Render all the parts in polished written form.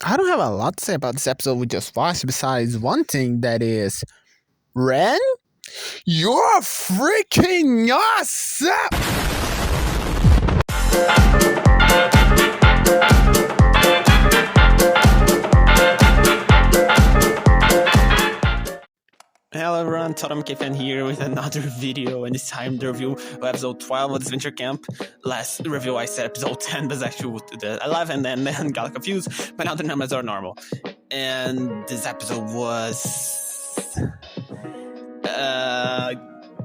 I don't have a lot to say about this episode we just watched besides one thing that is, Ren, you're freaking awesome! Hello everyone, Totem Kifan here with another video, and this time the review of episode 12 of Disventure Camp. Last review I said episode 10, but actually the 11 and then got confused, but now the numbers are normal. And this episode was...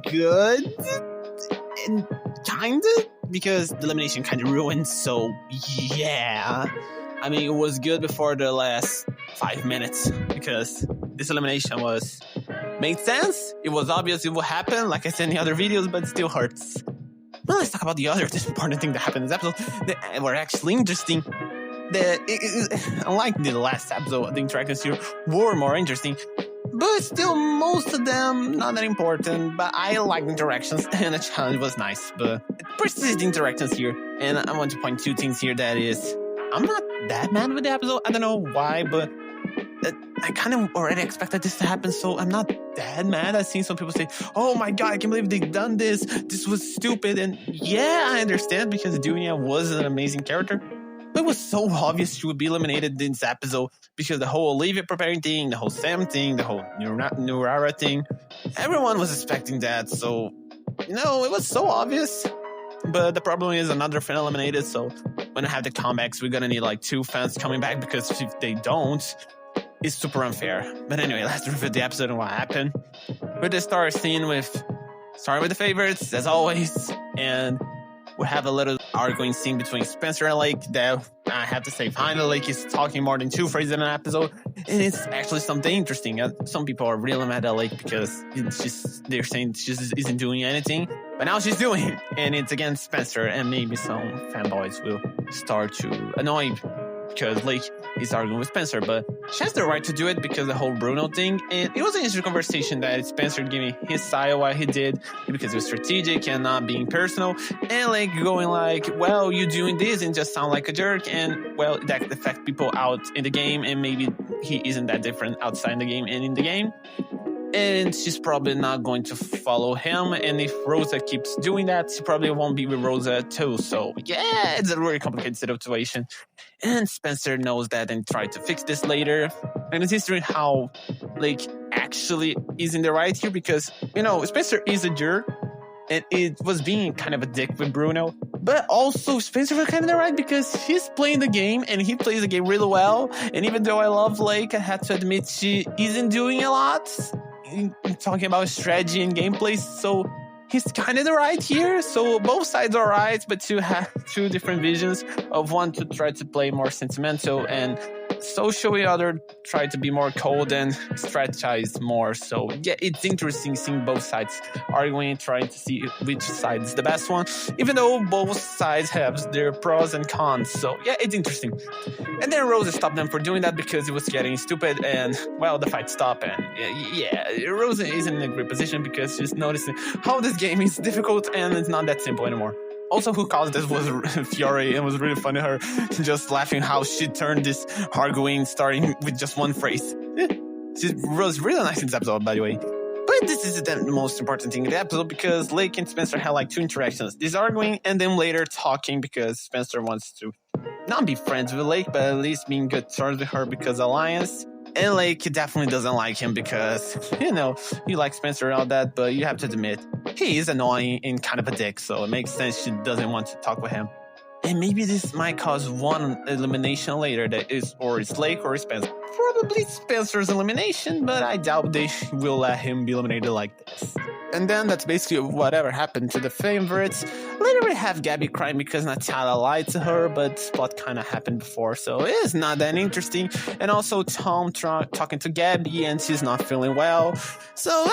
good? And kinda? Because the elimination kinda ruined, so yeah. I mean, it was good before the last 5 minutes, because this elimination made sense. It was obvious it would happen, like I said in the other videos, but it still hurts. Well, let's talk about the other important thing that happened in this episode that were actually interesting. Unlike the last episode, the interactions here were more interesting, but still most of them not that important. But I like interactions, and the challenge was nice. But persistent interactions here, and I want to point two things here. That is, I'm not that mad with the episode. I don't know why, but I kind of already expected this to happen, so I'm not that mad. I've seen some people say, oh my god, I can't believe they've done this. This was stupid. And yeah, I understand, because Dunia was an amazing character. But it was so obvious she would be eliminated in this episode, because the whole Olivia preparing thing, the whole Sam thing, the whole Nurara thing, everyone was expecting that. So, it was so obvious. But the problem is another fan eliminated, so when I have the comebacks, we're gonna need like 2 fans coming back, because if they don't, it's super unfair. But anyway, let's review the episode and what happened. We're the start scene with the favorites, as always, and we have a little arguing scene between Spencer and Lake that I have to say, finally, Lake is talking more than 2 phrases in an episode, and it's actually something interesting. Some people are really mad at Lake because they're saying she isn't doing anything, but now she's doing, and it's against Spencer, and maybe some fanboys will start to annoy because Lake is arguing with Spencer, but she has the right to do it because the whole Bruno thing. And it was an interesting conversation that Spencer giving his side of what he did because it was strategic and not being personal, and like going like, well, you doing this and just sound like a jerk, and well, that affects people out in the game, and maybe he isn't that different outside the game and in the game. And she's probably not going to follow him. And if Rosa keeps doing that, she probably won't be with Rosa too. So yeah, it's a really complicated situation. And Spencer knows that and tried to fix this later. And it's interesting how Lake actually is in the right here, because, Spencer is a jerk. And it was being kind of a dick with Bruno. But also, Spencer was kind of right, because he's playing the game, and he plays the game really well. And even though I love Lake, I have to admit she isn't doing a lot. Talking about strategy and gameplay, so he's kind of the right here. So both sides are right, but to have 2 different visions of one to try to play more sentimental and social, the other try to be more cold and strategize more. So yeah, it's interesting seeing both sides arguing, trying to see which side is the best one, even though both sides have their pros and cons. So yeah, it's interesting. And then Rosa stopped them for doing that because it was getting stupid, and well, the fight stopped. And yeah, Rosa is in a great position because she's noticing how this game is difficult and it's not that simple anymore. Also, who caused this was Fiore, and it was really funny her just laughing how she turned this arguing starting with just 1 phrase. She was really nice in this episode, by the way. But this is the most important thing in the episode, because Lake and Spencer had like 2 interactions. This arguing and then later talking, because Spencer wants to not be friends with Lake, but at least be in good terms with her because Alliance. And Lake definitely doesn't like him because, he likes Spencer and all that, but you have to admit, he is annoying and kind of a dick, so it makes sense she doesn't want to talk with him. And maybe this might cause one elimination later that is, or it's Lake or Spencer. Probably Spencer's elimination, but I doubt they will let him be eliminated like this. And then that's basically whatever happened to the favorites. Later we have Gabby crying because Natalia lied to her, but what kind of happened before, so it's not that interesting. And also Tom talking to Gabby, and she's not feeling well. So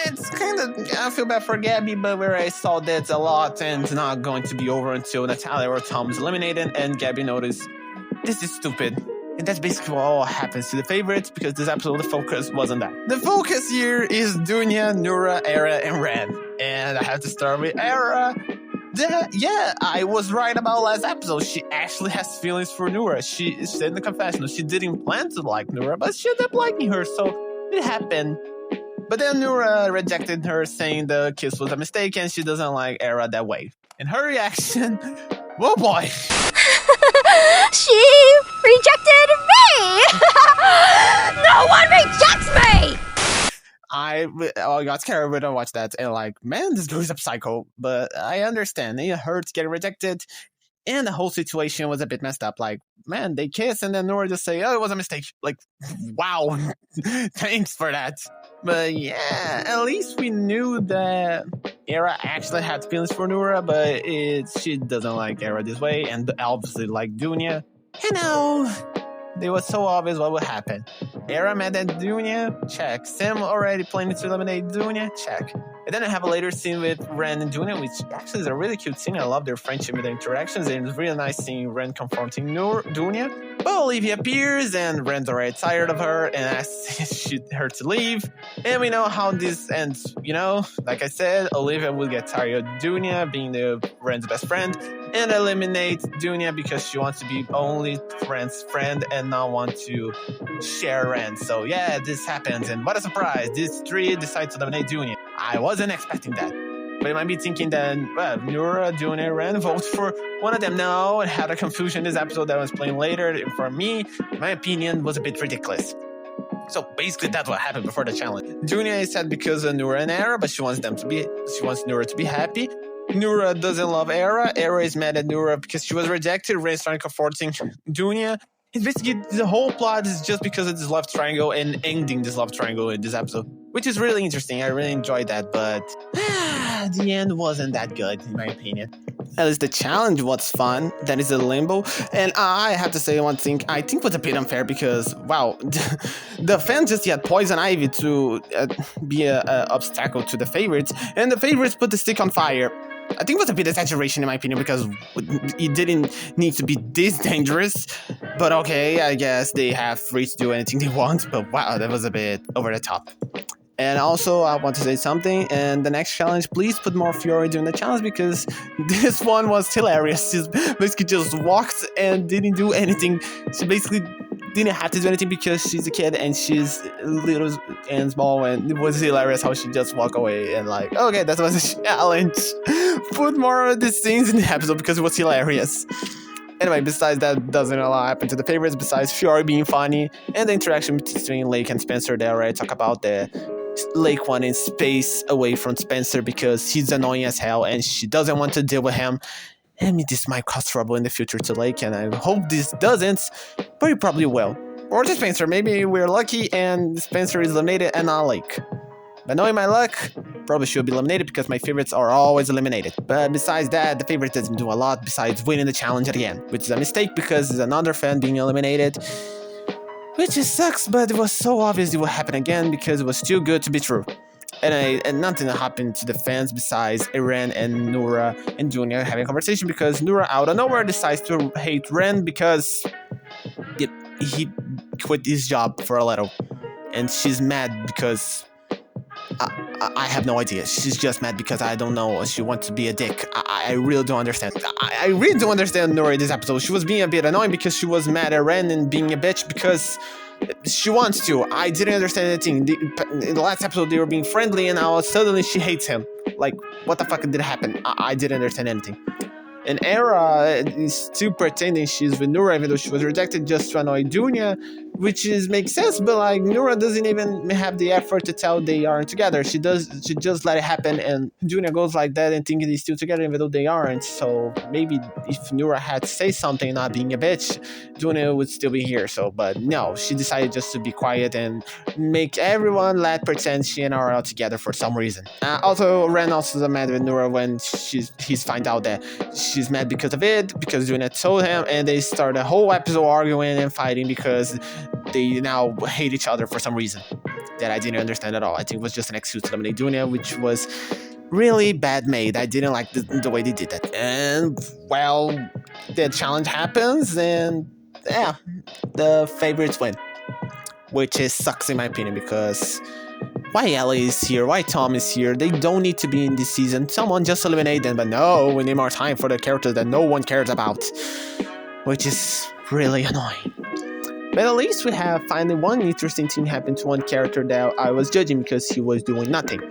it's kind of, I feel bad for Gabby, but where I saw that a lot, and it's not going to be over until Natalia or Tom is eliminated, and Gabby noticed, this is stupid. And that's basically what all happens to the favorites, because this episode, the focus wasn't that. The focus here is Dunia, Nura, Era, and Ren. And I have to start with Era, Yeah, I was right about last episode. She actually has feelings for Nura. She said in the confessional she didn't plan to like Nura, but she ended up liking her, so it happened. But then Nura rejected her, saying the kiss was a mistake and she doesn't like Era that way. And her reaction, oh boy. She rejected me! No one rejects me! I got scared when I watched that and like, man, this girl is a psycho. But I understand. It hurts getting rejected. And the whole situation was a bit messed up. Like, man, they kiss and then Nora just say, oh, it was a mistake. Like, wow. Thanks for that. But yeah, at least we knew that Era actually had feelings for Nora, but she doesn't like Era this way. And obviously like Dunia. You know, it was so obvious what would happen. Era mad at Dunia? Check. Sam already planning to eliminate Dunia? Check. And then I have a later scene with Ren and Dunia, which actually is a really cute scene. I love their friendship and their interactions. And it's really nice seeing Ren confronting Dunia. But Olivia appears, and Ren's already tired of her and asks her to leave. And we know how this ends, you know? Like I said, Olivia will get tired of Dunia being Ren's best friend and eliminate Dunia because she wants to be only Ren's friend and not want to share Ren. So yeah, this happens. And what a surprise. These three decide to eliminate Dunia. I wasn't expecting that. But you might be thinking that, well, Nura, Dunia, Ren vote for one of them. No, it had a confusion this episode that I was playing later. For me, my opinion was a bit ridiculous. So basically, that's what happened before the challenge. Dunia is sad because of Nura and Era, but she wants Nura to be happy. Nura doesn't love Era. Era is mad at Nura because she was rejected. Ren started comforting Dunia. It's basically the whole plot is just because of this love triangle and ending this love triangle in this episode, which is really interesting. I really enjoyed that, but the end wasn't that good, in my opinion. At least the challenge was fun. That is a limbo. And I have to say one thing I think was a bit unfair because, wow, the fans just had Poison Ivy to be an obstacle to the favorites, and the favorites put the stick on fire. I think it was a bit exaggeration in my opinion because it didn't need to be this dangerous. But okay, I guess they have free to do anything they want. But wow, that was a bit over the top. And also, I want to say something. And the next challenge, please put more Fury during the challenge because this one was hilarious. She basically just walked and didn't do anything. She basically didn't have to do anything because she's a kid and she's little and small, and it was hilarious how she just walked away and like, okay, that was a challenge. Put more of these scenes in the episode because it was hilarious. Anyway, besides that, doesn't a lot happen to the favorites besides Fiore being funny and the interaction between Lake and Spencer. They already talk about the Lake wanting space away from Spencer because he's annoying as hell and she doesn't want to deal with him. I mean, this might cause trouble in the future to Lake, and I hope this doesn't, but it probably will. Or to Spencer, maybe we're lucky and Spencer is eliminated and not Lake. But knowing my luck, probably should be eliminated because my favorites are always eliminated. But besides that, the favorite doesn't do a lot besides winning the challenge at the end, which is a mistake because there's another fan being eliminated. Which just sucks, but it was so obvious it would happen again because it was too good to be true. And nothing happened to the fans besides Ren and Nura and Dunia having a conversation because Nura out of nowhere decides to hate Ren because he quit his job for a little. And she's mad because I have no idea. She's just mad because I don't know. She wants to be a dick. I really don't understand. I really don't understand Nura in this episode. She was being a bit annoying because she was mad at Ren and being a bitch because she wants to. I didn't understand anything. In the last episode, they were being friendly, and now suddenly she hates him. Like, what the fuck did happen? I didn't understand anything. And Era is still pretending she's with Nura, even though she was rejected just to annoy Dunia, which makes sense, but like Nura doesn't even have the effort to tell they aren't together. She just let it happen, and Dunia goes like that and thinking they're still together, even though they aren't. So maybe if Nura had to say something, not being a bitch, Dunia would still be here. So, but no, she decided just to be quiet and make everyone pretend she and Ara are together for some reason. Also, Ren also is mad with Nura when he's find out that she's mad because of it, because Dunia told him, and they start a whole episode arguing and fighting because they now hate each other for some reason that I didn't understand at all. I think it was just an excuse to eliminate Dunia, which was really bad made. I didn't like the way they did that. And, well, the challenge happens, and, yeah, the favorites win. Which sucks in my opinion, because why Ellie is here, why Tom is here. They don't need to be in this season. Someone just eliminate them, but no, we need more time for the characters that no one cares about. Which is really annoying. But at least we have finally one interesting thing happen to one character that I was judging because he was doing nothing.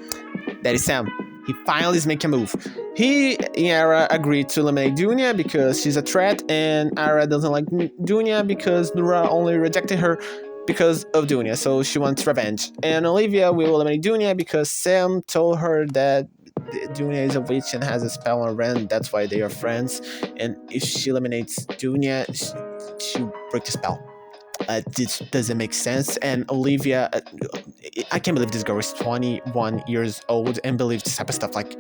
That is Sam. He finally is making a move. He and Ara agreed to eliminate Dunia because she's a threat, and Ara doesn't like Dunia because Nura only rejected her because of Dunia, so she wants revenge. And Olivia will eliminate Dunia because Sam told her that Dunia is a witch and has a spell on Ren, that's why they are friends. And if she eliminates Dunia, she'll break the spell. This doesn't make sense. And Olivia, I can't believe this girl is 21 years old and believes this type of stuff. Like,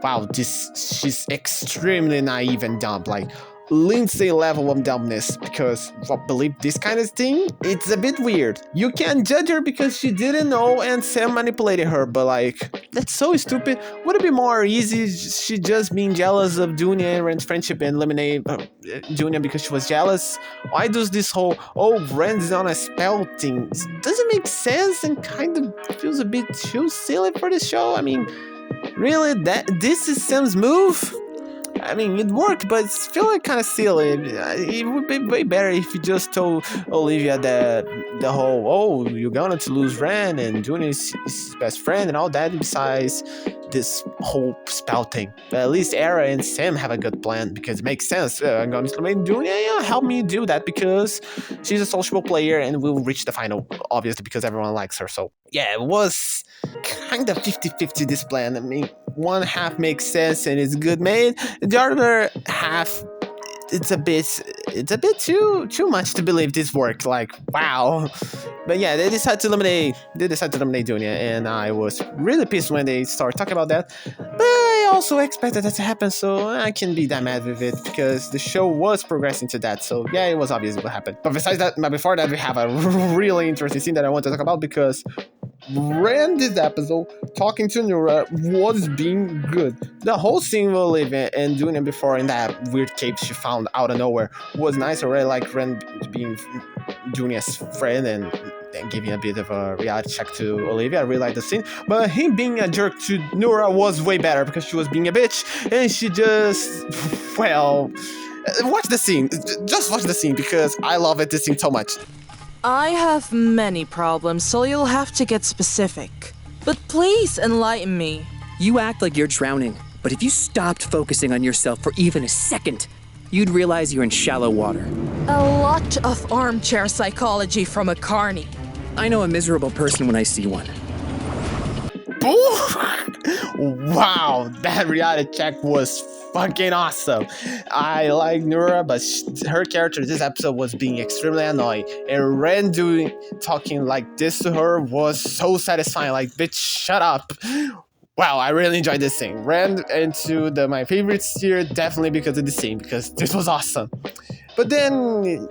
wow, she's extremely naive and dumb. Like, Lindsay level of dumbness, because believe this kind of thing, it's a bit weird. You can't judge her because she didn't know and Sam manipulated her, but like, that's so stupid. Would it be more easy she just being jealous of Dunia and Ren's friendship and eliminate Dunia because she was jealous? Why does this whole, oh, Ren's on a spell thing, doesn't make sense and kind of feels a bit too silly for the show? I mean, really, this is Sam's move? I mean, it worked, but it's feeling kind of silly. It would be way better if you just told Olivia that the whole, oh, you're going to lose Ren and Dunia is his best friend and all that, besides this whole spell thing. But at least Era and Sam have a good plan because it makes sense. I'm going to make Dunia help me do that because she's a sociable player and we'll reach the final, obviously, because everyone likes her. So, yeah, it was kind of 50-50 this plan. I mean, one half makes sense and it's good made. The other half, it's a bit too much to believe this worked. Like, wow. But yeah, they decided to eliminate Dunia, and I was really pissed when they started talking about that. But I also expected that to happen, so I can't be that mad with it because the show was progressing to that. So yeah, it was obvious what happened. But besides that, before that, we have a really interesting scene that I want to talk about because Ren this episode talking to Nura was being good. The whole scene with Olivia and Dunia before in that weird cave she found out of nowhere was nice. I really like Ren being Dunia's friend and giving a bit of a reality check to Olivia. I really like the scene. But him being a jerk to Nura was way better because she was being a bitch and she just, well, watch the scene. Just watch the scene because I love it, this scene so much. I have many problems, so you'll have to get specific. But please enlighten me. You act like you're drowning, but if you stopped focusing on yourself for even a second, you'd realize you're in shallow water. A lot of armchair psychology from a carny. I know a miserable person when I see one. Wow, that reality check was fucking awesome. I like Nura, but her character this episode was being extremely annoying. And Ren talking like this to her was so satisfying. Like, bitch, shut up. Wow, I really enjoyed this scene. Ren into my favorites here, definitely because of the scene, because this was awesome. But then,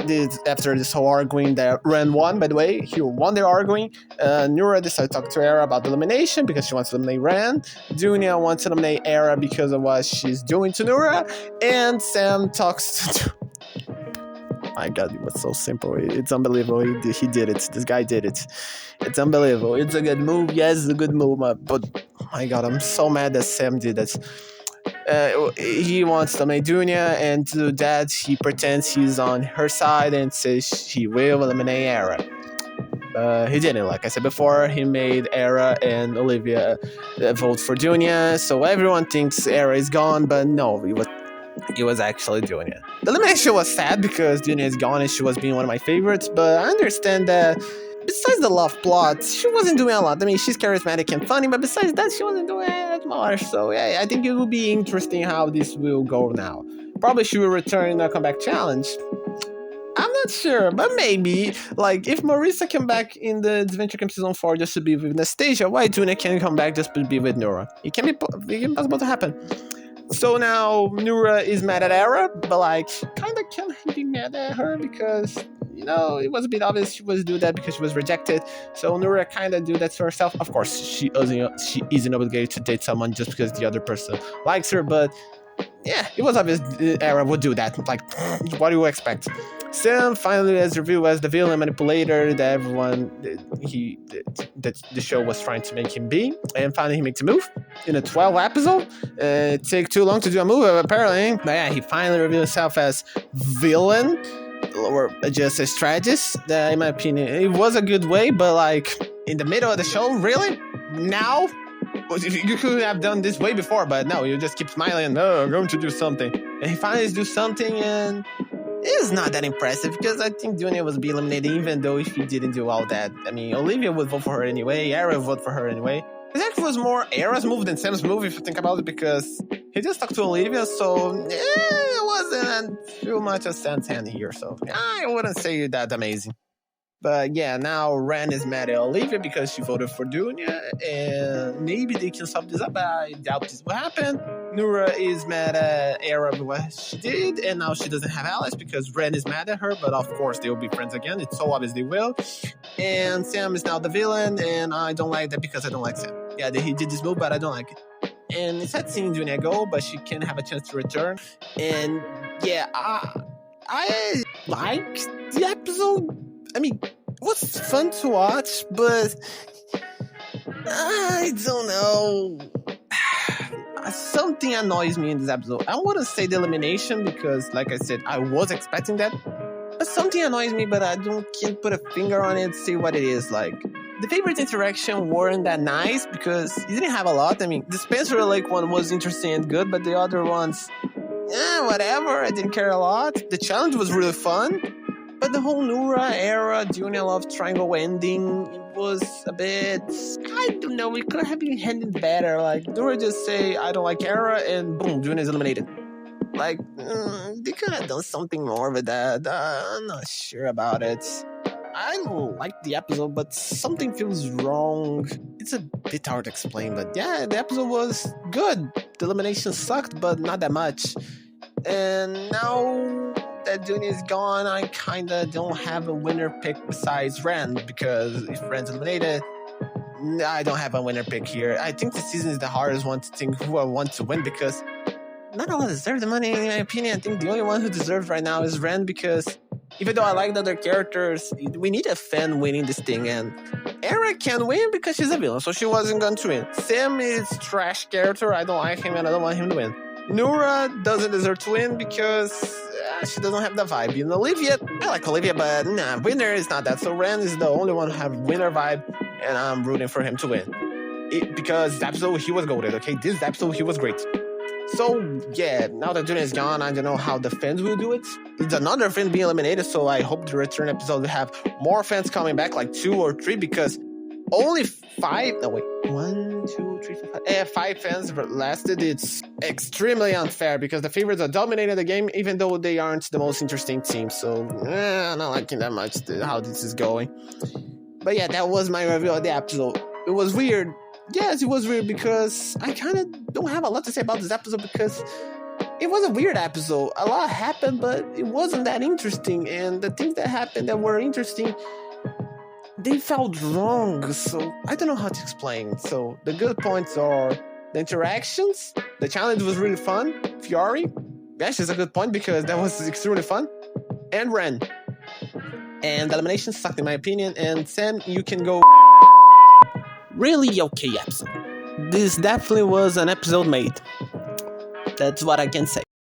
after this whole arguing that Ren won, by the way, he won their arguing, Nura decided to talk to Era about the elimination because she wants to eliminate Ren. Dunia wants to eliminate Era because of what she's doing to Nura. And Sam talks to... My God, it was so simple. It's unbelievable. He did it. This guy did it. It's unbelievable. It's a good move. Yes, it's a good move. But, my God, I'm so mad that Sam did it. He wants to eliminate Dunia, and to that he pretends he's on her side and says he will eliminate Era. He didn't. Like I said before, he made Era and Olivia vote for Dunia, so everyone thinks Era is gone, but no, it was actually Dunia. The elimination was sad because Dunia is gone and she was being one of my favorites, but I understand that besides the love plot, she wasn't doing a lot. I mean, she's charismatic and funny, but besides that, she wasn't doing that much. So, yeah, I think it will be interesting how this will go now. Probably she will return in a comeback challenge. I'm not sure, but maybe. Like, if Marissa came back in the Disventure Camp Season 4 just to be with Anastasia, why Dunia can't come back just to be with Nura? It can be possible to happen. So now Nura is mad at Era, but like, kind of can't be mad at her because, you know, it was a bit obvious she was doing that because she was rejected. So Nura kind of do that to herself. Of course, she isn't obligated to date someone just because the other person likes her, but yeah, it was obvious Era would do that. Like, what do you expect? Sam finally is revealed as the villain manipulator that everyone that the show was trying to make him be, and finally he makes a move in a 12 episode. It took too long to do a move apparently, but yeah, he finally revealed himself as villain or just a strategist. That, in my opinion, it was a good way, but like in the middle of the show, really now. You could have done this way before, but no, you just keep smiling. Oh, I'm going to do something, and he finally does something and. It's not that impressive because I think Dunia was be eliminated even though if he didn't do all that. I mean, Olivia would vote for her anyway, Era would vote for her anyway. It actually was more Era's move than Sam's move if you think about it because he just talked to Olivia, so it wasn't too much a Sam's hand here, so I wouldn't say that amazing. But yeah, now Ren is mad at Olivia because she voted for Dunia, and maybe they can solve this up, but I doubt this will happen. Nura is mad at Era for what she did, and now she doesn't have allies because Ren is mad at her, but of course they will be friends again. It's so obvious they will. And Sam is now the villain, and I don't like that because I don't like Sam. Yeah, he did this move, but I don't like it. And it's sad seeing Dunia go, but she can have a chance to return. And yeah, I liked the episode. I mean, it was fun to watch, but I don't know. Something annoys me in this episode. I wouldn't say the elimination because, like I said, I was expecting that. But something annoys me, but I can't put a finger on it to see what it is. Like, the favorite interaction weren't that nice because you didn't have a lot. I mean, the Spencer Lake one was interesting and good, but the other ones, whatever. I didn't care a lot. The challenge was really fun. But the whole Nura Era Dunia love triangle ending, it was a bit, I don't know, it could have been handled better. Like, Nura just say, I don't like Era, and boom, Dunia is eliminated. Like, they could have done something more with that. I'm not sure about it. I liked the episode, but something feels wrong. It's a bit hard to explain, but yeah, the episode was good. The elimination sucked, but not that much. And now that Dunia is gone, I kinda don't have a winner pick besides Ren, because if Ren's eliminated, I don't have a winner pick here. I think the season is the hardest one to think who I want to win, because not all deserve the money, in my opinion. I think the only one who deserves right now is Ren, because even though I like the other characters, we need a fan winning this thing, and Era can win because she's a villain, so she wasn't going to win. Sam is trash character, I don't like him and I don't want him to win. Nura doesn't deserve to win because she doesn't have the vibe. And Olivia, I like Olivia, but nah, winner is not that. So Ren is the only one who have winner vibe, and I'm rooting for him to win. Because this episode, he was goated, okay? This episode, he was great. So, yeah, now that Dunia is gone, I don't know how the fans will do it. It's another fan being eliminated, so I hope the return episode will have more fans coming back, like 2 or 3, because only 5, no wait, 1, 2, 3, 4, 5, 5 fans lasted. It's extremely unfair because the favorites are dominating the game, even though they aren't the most interesting team. So, I'm not liking that much how this is going. But yeah, that was my review of the episode. It was weird. Yes, it was weird because I kind of don't have a lot to say about this episode because it was a weird episode. A lot happened, but it wasn't that interesting. And the things that happened that were interesting, they felt wrong. So I don't know how to explain. So the good points are the interactions. The challenge was really fun. Fiori, yeah, she's a good point because that was extremely fun. And Ren. And the elimination sucked in my opinion. And Sam, you can go. Really okay episode. This definitely was an episode made. That's what I can say.